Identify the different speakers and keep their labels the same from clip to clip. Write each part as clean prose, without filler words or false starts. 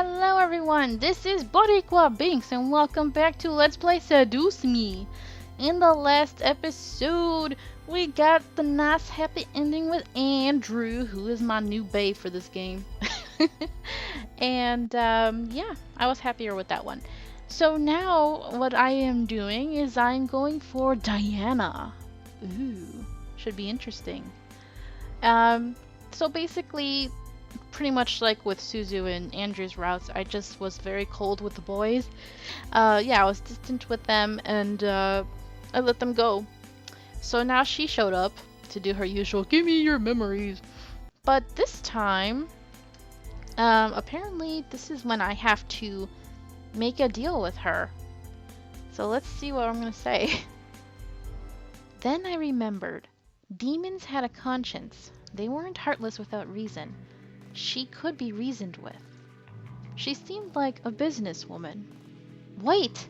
Speaker 1: Hello everyone, this is Boricua Binks and welcome back to Let's Play Seduce Me. In the last episode, we got the nice happy ending with Andrew, who is my new bae for this game. And yeah, I was happier with that one. So now what I am doing is I'm going for Diana. Ooh, should be interesting. So basically, pretty much like with Suzu and Andrew's routes, I just was very cold with the boys. Yeah, I was distant with them and I let them go. So now she showed up to do her usual, give me your memories. But this time, apparently this is when I have to make a deal with her. So let's see what I'm gonna say. Then I remembered. Demons had a conscience. They weren't heartless without reason. She could be reasoned with. She seemed like a businesswoman. Wait!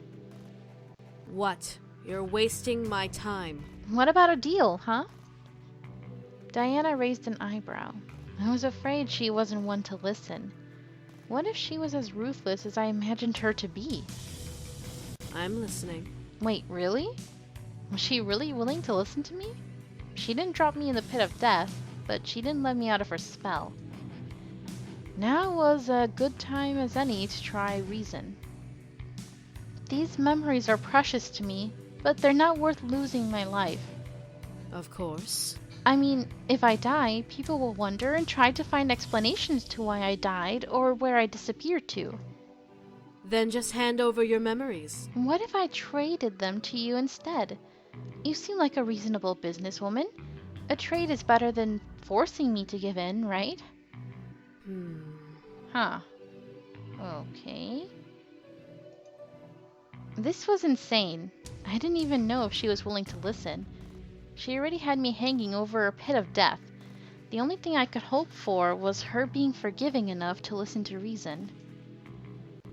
Speaker 2: What? You're wasting my time.
Speaker 1: What about a deal, huh? Diana raised an eyebrow. I was afraid she wasn't one to listen. What if she was as ruthless as I imagined her to be?
Speaker 2: I'm listening.
Speaker 1: Wait, really? Was she really willing to listen to me? She didn't drop me in the pit of death, but she didn't let me out of her spell. Now was a good time as any to try reason. These memories are precious to me, but they're not worth losing my life.
Speaker 2: Of course.
Speaker 1: I mean, if I die, people will wonder and try to find explanations to why I died or where I disappeared to.
Speaker 2: Then just hand over your memories.
Speaker 1: What if I traded them to you instead? You seem like a reasonable businesswoman. A trade is better than forcing me to give in, right? Huh. Okay. This was insane. I didn't even know if she was willing to listen. She already had me hanging over a pit of death. The only thing I could hope for was her being forgiving enough to listen to reason.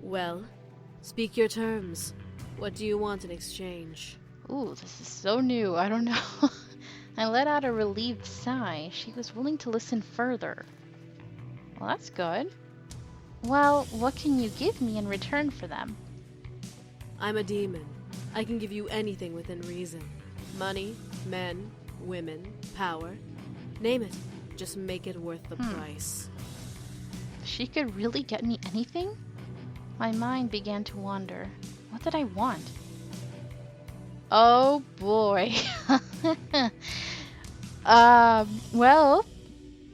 Speaker 2: Well, speak your terms. What do you want in exchange?
Speaker 1: Ooh, this is so new. I don't know. I let out a relieved sigh. She was willing to listen further. Well, that's good. Well, what can you give me in return for them?
Speaker 2: I'm a demon. I can give you anything within reason. Money, men, women, power. Name it. Just make it worth the price.
Speaker 1: She could really get me anything? My mind began to wander. What did I want? Oh boy. Well,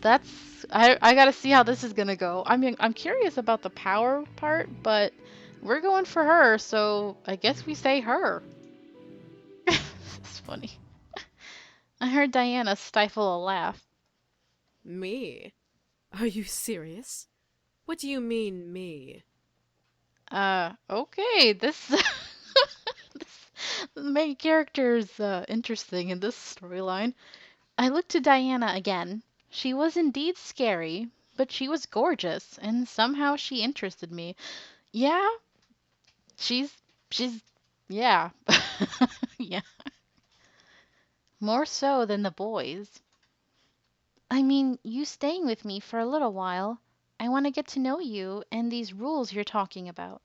Speaker 1: that's I gotta see how this is gonna go. I mean, I'm curious about the power part, but we're going for her, so I guess we say her. It's funny. I heard Diana stifle a laugh.
Speaker 2: Me? Are you serious? What do you mean, me?
Speaker 1: Okay, this the main character is interesting in this storyline. I looked to Diana again. She was indeed scary, but she was gorgeous, and somehow she interested me. Yeah, she's, yeah. Yeah. More so than the boys. I mean, you staying with me for a little while. I want to get to know you and these rules you're talking about.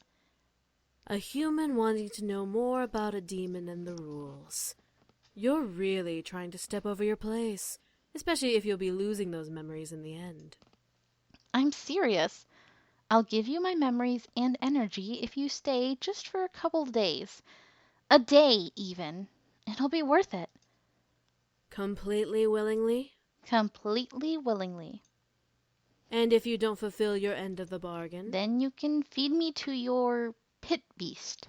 Speaker 2: A human wanting to know more about a demon and the rules. You're really trying to step over your place, especially if you'll be losing those memories in the end.
Speaker 1: I'm serious. I'll give you my memories and energy if you stay just for a couple days. A day, even. It'll be worth it.
Speaker 2: Completely willingly?
Speaker 1: Completely willingly.
Speaker 2: And if you don't fulfill your end of the bargain?
Speaker 1: Then you can feed me to your pit beast.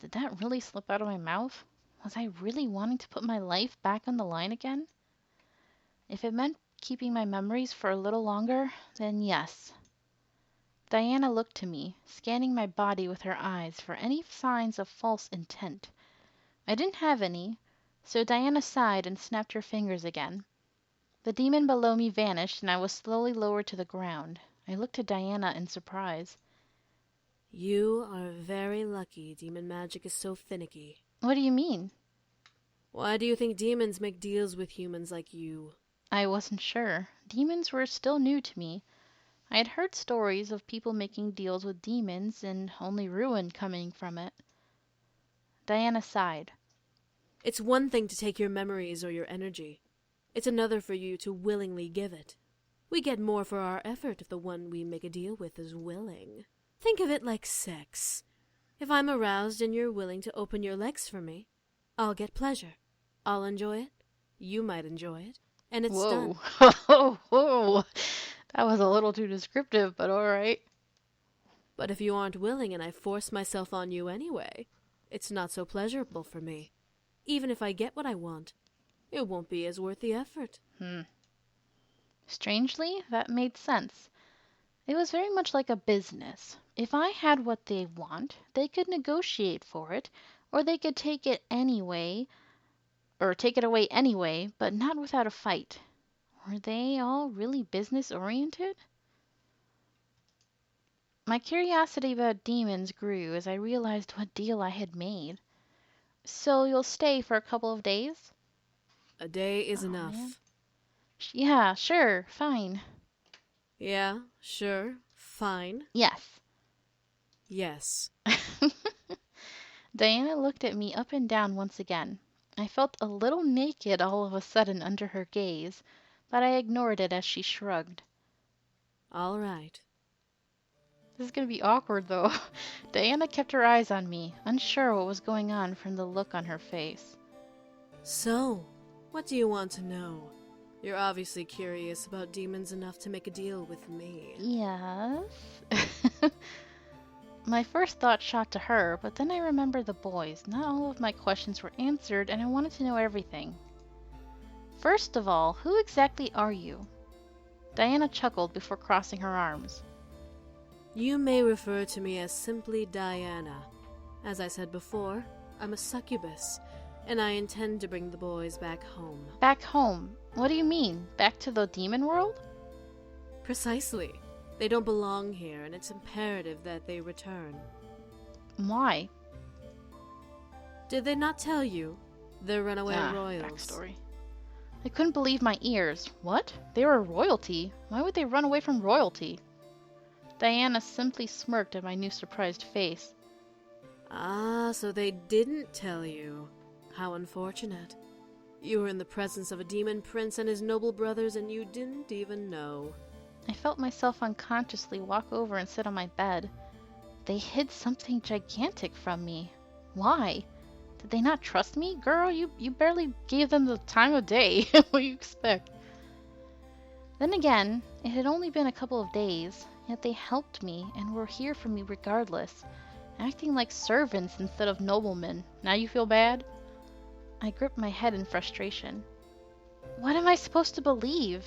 Speaker 1: Did that really slip out of my mouth? Was I really wanting to put my life back on the line again? If it meant keeping my memories for a little longer, then yes. Diana looked to me, scanning my body with her eyes for any signs of false intent. I didn't have any, so Diana sighed and snapped her fingers again. The demon below me vanished, and I was slowly lowered to the ground. I looked at Diana in surprise.
Speaker 2: You are very lucky demon magic is so finicky.
Speaker 1: What do you mean?
Speaker 2: Why do you think demons make deals with humans like you?
Speaker 1: I wasn't sure. Demons were still new to me. I had heard stories of people making deals with demons and only ruin coming from it. Diana sighed.
Speaker 2: It's one thing to take your memories or your energy. It's another for you to willingly give it. We get more for our effort if the one we make a deal with is willing. Think of it like sex. If I'm aroused and you're willing to open your legs for me, I'll get pleasure. I'll enjoy it. You might enjoy it. And it's
Speaker 1: Whoa.
Speaker 2: done.
Speaker 1: Whoa. That was a little too descriptive, but alright.
Speaker 2: But if you aren't willing and I force myself on you anyway, it's not so pleasurable for me. Even if I get what I want, it won't be as worth the effort.
Speaker 1: Strangely, that made sense. It was very much like a business. If I had what they want, they could negotiate for it, or they could take it anyway, or take it away anyway, but not without a fight. Were they all really business oriented? My curiosity about demons grew as I realized what deal I had made. So you'll stay for a couple of days?
Speaker 2: A day is
Speaker 1: Oh man.
Speaker 2: enough.
Speaker 1: Yeah, sure, fine.
Speaker 2: Yeah, sure, fine.
Speaker 1: Yes.
Speaker 2: Yes.
Speaker 1: Diana looked at me up and down once again. I felt a little naked all of a sudden under her gaze, but I ignored it as she shrugged.
Speaker 2: All right.
Speaker 1: This is gonna be awkward though. Diana kept her eyes on me, unsure what was going on from the look on her face.
Speaker 2: So, what do you want to know? You're obviously curious about demons enough to make a deal with me.
Speaker 1: Yes. My first thought shot to her, but then I remembered the boys. Not all of my questions were answered, and I wanted to know everything. First of all, who exactly are you? Diana chuckled before crossing her arms.
Speaker 2: You may refer to me as simply Diana. As I said before, I'm a succubus, and I intend to bring the boys back home.
Speaker 1: Back home? What do you mean? Back to the demon world?
Speaker 2: Precisely. They don't belong here, and it's imperative that they return.
Speaker 1: Why?
Speaker 2: Did they not tell you? They're runaway royals.
Speaker 1: Backstory. I couldn't believe my ears. What? They were royalty? Why would they run away from royalty? Diana simply smirked at my new surprised face.
Speaker 2: Ah, so they didn't tell you. How unfortunate. You were in the presence of a demon prince and his noble brothers, and you didn't even know.
Speaker 1: I felt myself unconsciously walk over and sit on my bed. They hid something gigantic from me. Why? Did they not trust me? Girl, you barely gave them the time of day. What do you expect? Then again, it had only been a couple of days, yet they helped me and were here for me regardless, acting like servants instead of noblemen. Now you feel bad? I gripped my head in frustration. What am I supposed to believe?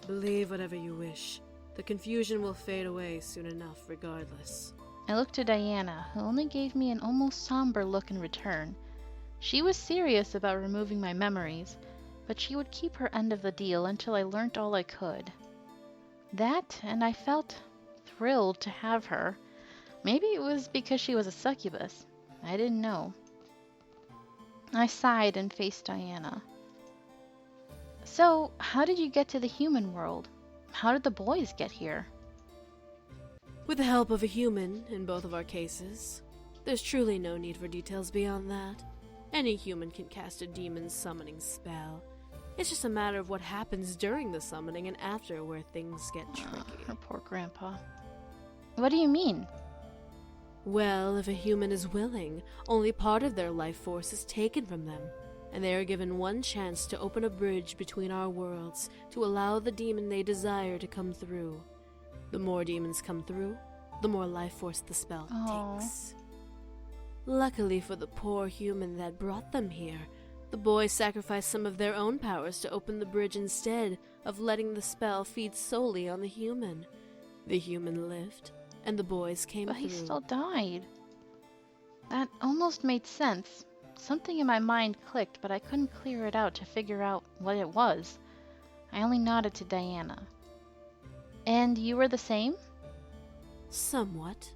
Speaker 2: Believe whatever you wish. The confusion will fade away soon enough, regardless.
Speaker 1: I looked to Diana, who only gave me an almost somber look in return. She was serious about removing my memories, but she would keep her end of the deal until I learnt all I could. That, and I felt thrilled to have her. Maybe it was because she was a succubus. I didn't know. I sighed and faced Diana. So, how did you get to the human world? How did the boys get here?
Speaker 2: With the help of a human, in both of our cases. There's truly no need for details beyond that. Any human can cast a demon's summoning spell. It's just a matter of what happens during the summoning and after where things get tricky.
Speaker 1: Her poor grandpa. What do you mean?
Speaker 2: Well, if a human is willing, only part of their life force is taken from them, and they are given one chance to open a bridge between our worlds to allow the demon they desire to come through. The more demons come through, the more life force the spell takes. Luckily for the poor human that brought them here, the boys sacrificed some of their own powers to open the bridge instead of letting the spell feed solely on the human. The human lived, and the boys came
Speaker 1: But
Speaker 2: through.
Speaker 1: he still died. That almost made sense. Something in my mind clicked, but I couldn't clear it out to figure out what it was. I only nodded to Diana. And you were the same?
Speaker 2: Somewhat.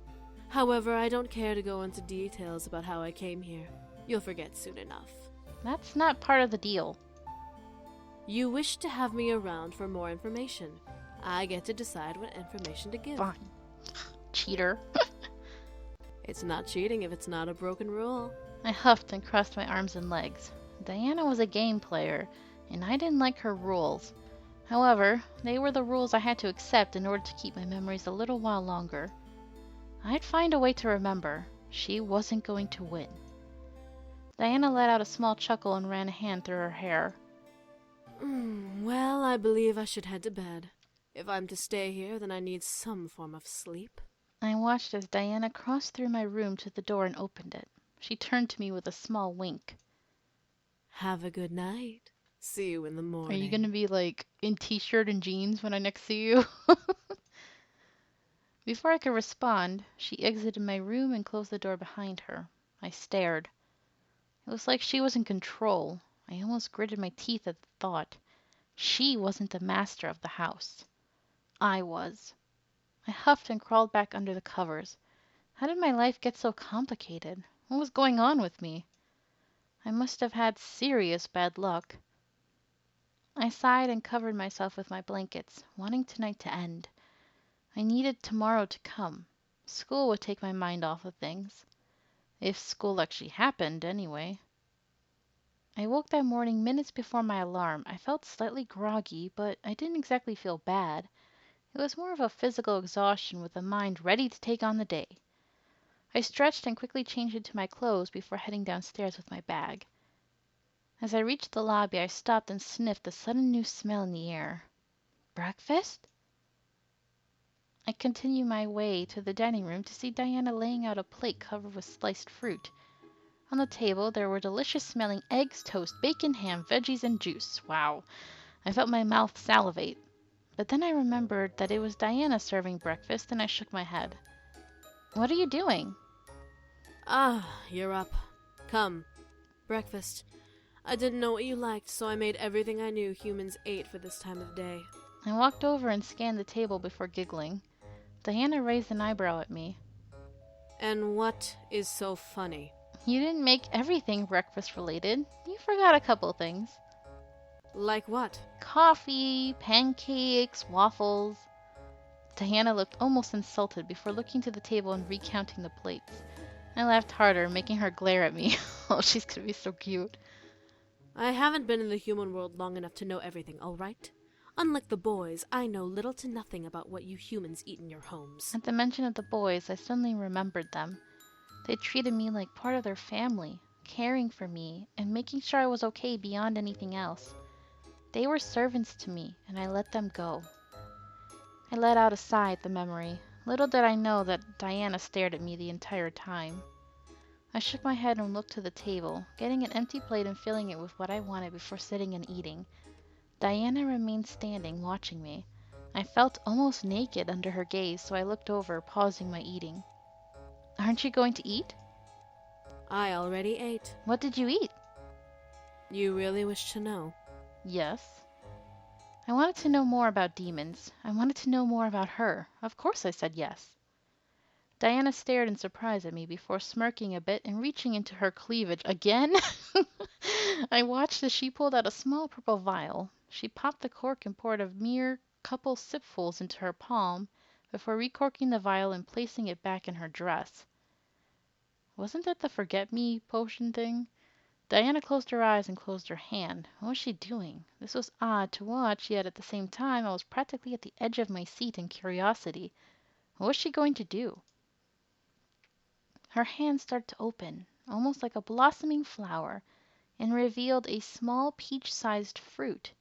Speaker 2: However, I don't care to go into details about how I came here. You'll forget soon enough.
Speaker 1: That's not part of the deal.
Speaker 2: You wish to have me around for more information. I get to decide what information to give.
Speaker 1: Fine. Cheater.
Speaker 2: It's not cheating if it's not a broken rule.
Speaker 1: I huffed and crossed my arms and legs. Diana was a game player, and I didn't like her rules. However, they were the rules I had to accept in order to keep my memories a little while longer. I'd find a way to remember. She wasn't going to win. Diana let out a small chuckle and ran a hand through her hair.
Speaker 2: Well, I believe I should head to bed. If I'm to stay here, then I need some form of sleep.
Speaker 1: I watched as Diana crossed through my room to the door and opened it. She turned to me with a small wink.
Speaker 2: Have a good night. See you in the morning.
Speaker 1: Are you going to be like in t-shirt and jeans when I next see you? Before I could respond, she exited my room and closed the door behind her. I stared. It was like she was in control. I almost gritted my teeth at the thought. She wasn't the master of the house. I was. I huffed and crawled back under the covers. How did my life get so complicated? What was going on with me? I must have had serious bad luck. I sighed and covered myself with my blankets, wanting tonight to end. I needed tomorrow to come. School would take my mind off of things. If school actually happened, anyway. I woke that morning minutes before my alarm. I felt slightly groggy, but I didn't exactly feel bad. It was more of a physical exhaustion with a mind ready to take on the day. I stretched and quickly changed into my clothes before heading downstairs with my bag. As I reached the lobby, I stopped and sniffed a sudden new smell in the air. Breakfast? I continued my way to the dining room to see Diana laying out a plate covered with sliced fruit. On the table, there were delicious-smelling eggs, toast, bacon, ham, veggies, and juice. Wow. I felt my mouth salivate. But then I remembered that it was Diana serving breakfast, and I shook my head. What are you doing?
Speaker 2: You're up. Come. Breakfast. I didn't know what you liked, so I made everything I knew humans ate for this time of day.
Speaker 1: I walked over and scanned the table before giggling. Diana raised an eyebrow at me.
Speaker 2: And what is so funny?
Speaker 1: You didn't make everything breakfast-related. You forgot a couple things.
Speaker 2: Like what?
Speaker 1: Coffee, pancakes, waffles. Diana looked almost insulted before looking to the table and recounting the plates. I laughed harder, making her glare at me. Oh, she's gonna be so cute.
Speaker 2: I haven't been in the human world long enough to know everything, all right? Unlike the boys, I know little to nothing about what you humans eat in your homes.
Speaker 1: At the mention of the boys, I suddenly remembered them. They treated me like part of their family, caring for me, and making sure I was okay beyond anything else. They were servants to me, and I let them go. I let out a sigh at the memory. Little did I know that Diana stared at me the entire time. I shook my head and looked to the table, getting an empty plate and filling it with what I wanted before sitting and eating. Diana remained standing, watching me. I felt almost naked under her gaze, so I looked over, pausing my eating. Aren't you going to eat?
Speaker 2: I already ate.
Speaker 1: What did you eat?
Speaker 2: You really wish to know?
Speaker 1: Yes. I wanted to know more about demons. I wanted to know more about her. Of course I said yes. Diana stared in surprise at me before smirking a bit and reaching into her cleavage again. I watched as she pulled out a small purple vial. She popped the cork and poured a mere couple sipfuls into her palm before recorking the vial and placing it back in her dress. Wasn't that the forget-me potion thing? Diana closed her eyes and closed her hand. What was she doing? This was odd to watch, yet at the same time I was practically at the edge of my seat in curiosity. What was she going to do? Her hand started to open, almost like a blossoming flower, and revealed a small peach-sized fruit.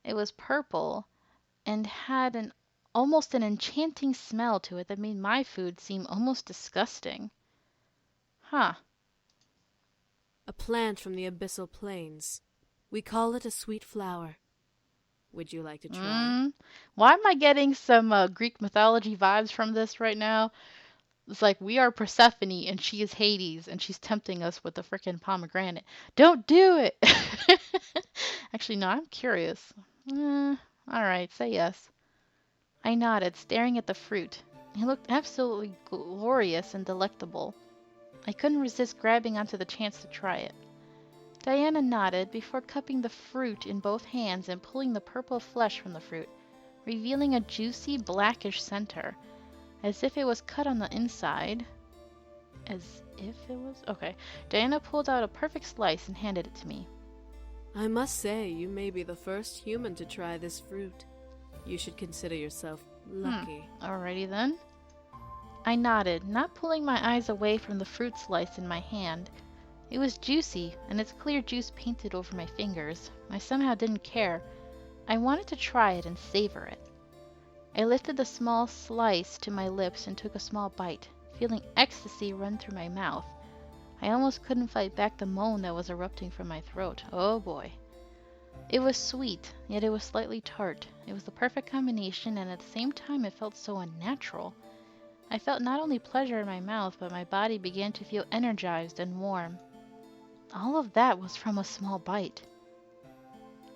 Speaker 1: It was purple and had almost an enchanting smell to it that made my food seem almost disgusting. Huh.
Speaker 2: A plant from the abyssal plains. We call it a sweet flower. Would you like to try?
Speaker 1: Why am I getting some Greek mythology vibes from this right now? It's like we are Persephone and she is Hades and she's tempting us with the frickin' pomegranate. Don't do it! Actually, no, I'm curious. Alright, say yes. I nodded, staring at the fruit. It looked absolutely glorious and delectable. I couldn't resist grabbing onto the chance to try it. Diana nodded before cupping the fruit in both hands and pulling the purple flesh from the fruit. revealing a juicy blackish center, as if it was cut on the inside. As if it was? Okay. Diana pulled out a perfect slice and handed it to me.
Speaker 2: I must say, you may be the first human to try this fruit. You should consider yourself lucky.
Speaker 1: Alrighty then. I nodded, not pulling my eyes away from the fruit slice in my hand. It was juicy, and its clear juice painted over my fingers. I somehow didn't care. I wanted to try it and savor it. I lifted the small slice to my lips and took a small bite, feeling ecstasy run through my mouth. I almost couldn't fight back the moan that was erupting from my throat. Oh boy. It was sweet, yet it was slightly tart. It was the perfect combination, and at the same time it felt so unnatural. I felt not only pleasure in my mouth, but my body began to feel energized and warm. All of that was from a small bite.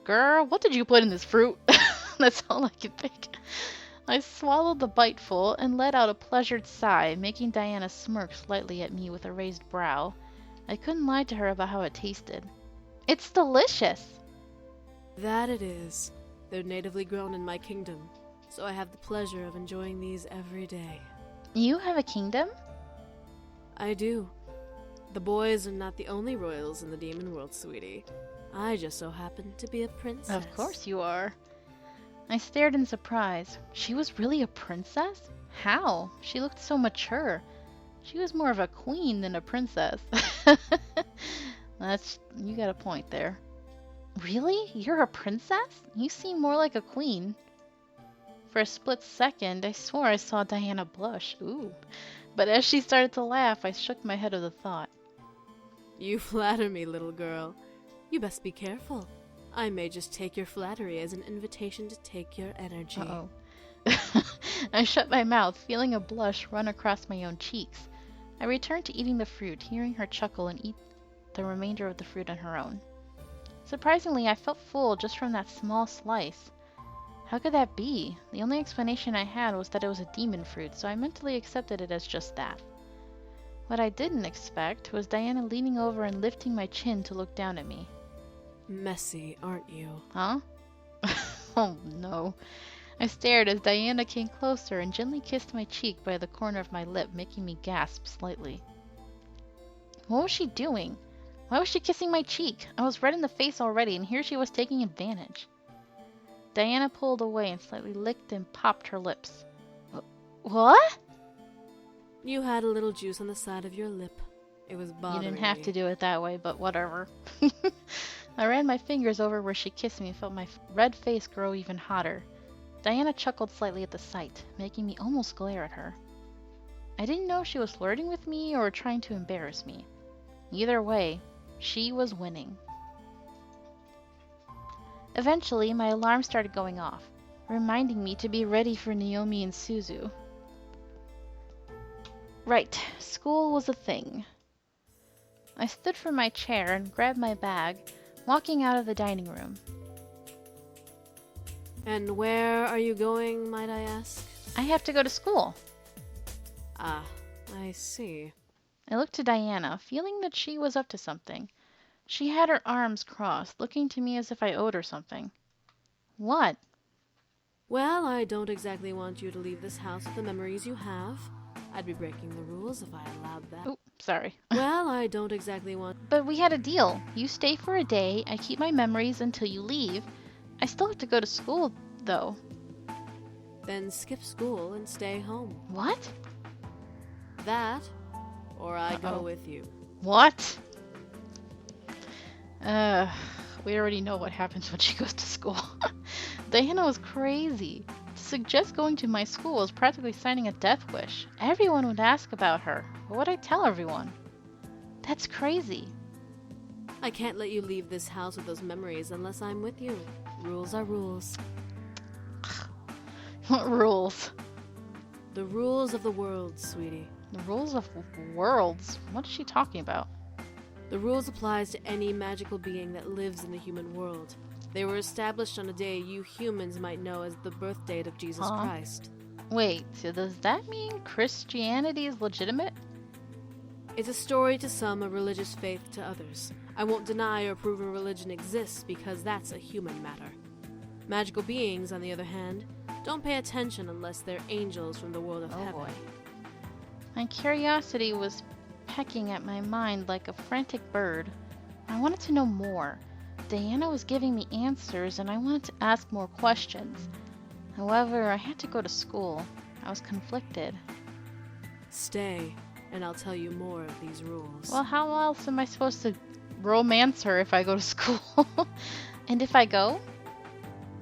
Speaker 1: Girl, what did you put in this fruit? That's all I could think. I swallowed the bite full and let out a pleasured sigh, making Diana smirk slightly at me with a raised brow. I couldn't lie to her about how it tasted. It's delicious!
Speaker 2: That it is. They're natively grown in my kingdom, so I have the pleasure of enjoying these every day.
Speaker 1: You have a kingdom?
Speaker 2: I do. The boys are not the only royals in the demon world, sweetie. I just so happen to be a princess.
Speaker 1: Of course you are. I stared in surprise. She was really a princess? How? She looked so mature. She was more of a queen than a princess. You got a point there. Really? You're a princess? You seem more like a queen. For a split second, I swore I saw Diana blush. Ooh. But as she started to laugh, I shook my head at the thought.
Speaker 2: You flatter me, little girl. You best be careful. I may just take your flattery as an invitation to take your energy.
Speaker 1: Uh-oh. I shut my mouth, feeling a blush run across my own cheeks. I returned to eating the fruit, hearing her chuckle and eat the remainder of the fruit on her own. Surprisingly, I felt full just from that small slice. How could that be? The only explanation I had was that it was a demon fruit, so I mentally accepted it as just that. What I didn't expect was Diana leaning over and lifting my chin to look down at me.
Speaker 2: Messy, aren't you?
Speaker 1: Huh? Oh no. I stared as Diana came closer and gently kissed my cheek by the corner of my lip, making me gasp slightly. What was she doing? Why was she kissing my cheek? I was red in the face already, and here she was taking advantage. Diana pulled away and slightly licked and popped her lips. What?
Speaker 2: You had a little juice on the side of your lip. It was bothering me.
Speaker 1: You didn't have to do it that way, but whatever. I ran my fingers over where she kissed me and felt my red face grow even hotter. Diana chuckled slightly at the sight, making me almost glare at her. I didn't know if she was flirting with me or trying to embarrass me. Either way, she was winning. Eventually, my alarm started going off, reminding me to be ready for Naomi and Suzu. Right, school was a thing. I stood from my chair and grabbed my bag, walking out of the dining room.
Speaker 2: And where are you going, might I ask?
Speaker 1: I have to go to school.
Speaker 2: Ah, I see.
Speaker 1: I looked to Diana, feeling that she was up to something. She had her arms crossed, looking to me as if I owed her something. What?
Speaker 2: Well, I don't exactly want you to leave this house with the memories you have. I'd be breaking the rules if I allowed that.
Speaker 1: Oh, sorry.
Speaker 2: Well, I don't exactly want...
Speaker 1: But we had a deal. You stay for a day, I keep my memories until you leave. I still have to go to school, though.
Speaker 2: Then skip school and stay home.
Speaker 1: What?
Speaker 2: That, or I go with you.
Speaker 1: What? We already know what happens when she goes to school. Diana was crazy. To suggest going to my school was practically signing a death wish. Everyone would ask about her. What would I tell everyone? That's crazy.
Speaker 2: I can't let you leave this house with those memories unless I'm with you. Rules are rules.
Speaker 1: What rules?
Speaker 2: The rules of the world, sweetie.
Speaker 1: The rules of worlds? What is she talking about?
Speaker 2: The rules applies to any magical being that lives in the human world. They were established on a day you humans might know as the birth date of Jesus Christ.
Speaker 1: Wait, so does that mean Christianity is legitimate?
Speaker 2: It's a story to some, a religious faith to others. I won't deny or prove a religion exists because that's a human matter. Magical beings, on the other hand, Don't pay attention unless they're angels from the world of
Speaker 1: Oh
Speaker 2: heaven.
Speaker 1: boy. My curiosity was pecking at my mind like a frantic bird. I wanted to know more. Diana was giving me answers, and I wanted to ask more questions. However, I had to go to school. I was conflicted.
Speaker 2: Stay, and I'll tell you more of these rules.
Speaker 1: Well, how else am I supposed to romance her if I go to school? And if I go?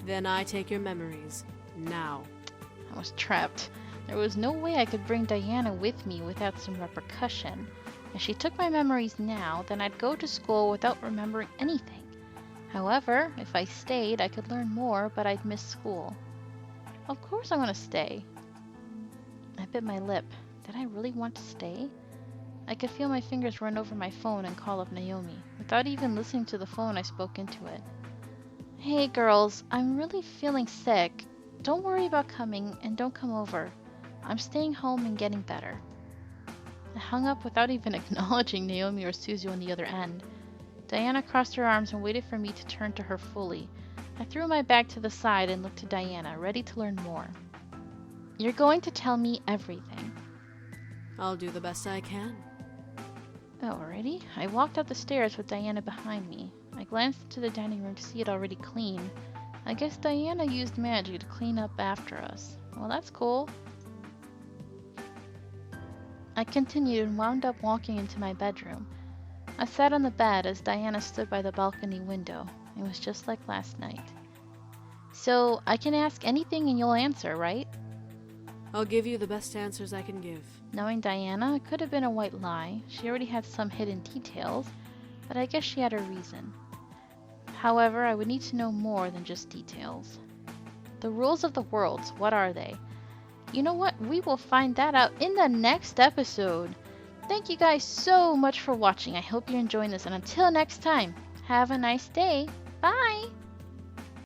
Speaker 2: Then I take your memories. Now.
Speaker 1: I was trapped. There was no way I could bring Diana with me without some repercussion. If she took my memories now, then I'd go to school without remembering anything. However, if I stayed, I could learn more, but I'd miss school. Of course I want to stay. I bit my lip. Did I really want to stay? I could feel my fingers run over my phone and call up Naomi. Without even listening to the phone, I spoke into it. Hey girls, I'm really feeling sick. Don't worry about coming, and don't come over. I'm staying home and getting better. I hung up without even acknowledging Naomi or Suzu on the other end. Diana crossed her arms and waited for me to turn to her fully. I threw my bag to the side and looked to Diana, ready to learn more. You're going to tell me everything.
Speaker 2: I'll do the best I can.
Speaker 1: Alrighty. I walked up the stairs with Diana behind me. I glanced into the dining room to see it already clean. I guess Diana used magic to clean up after us. Well, that's cool. I continued and wound up walking into my bedroom. I sat on the bed as Diana stood by the balcony window. It was just like last night. So, I can ask anything and you'll answer, right?
Speaker 2: I'll give you the best answers I can give.
Speaker 1: Knowing Diana, it could have been a white lie. She already had some hidden details, but I guess she had her reason. However, I would need to know more than just details. The rules of the worlds, what are they? You know what? We will find that out in the next episode. Thank you guys so much for watching. I hope you're enjoying this, and until next time, have a nice day. Bye!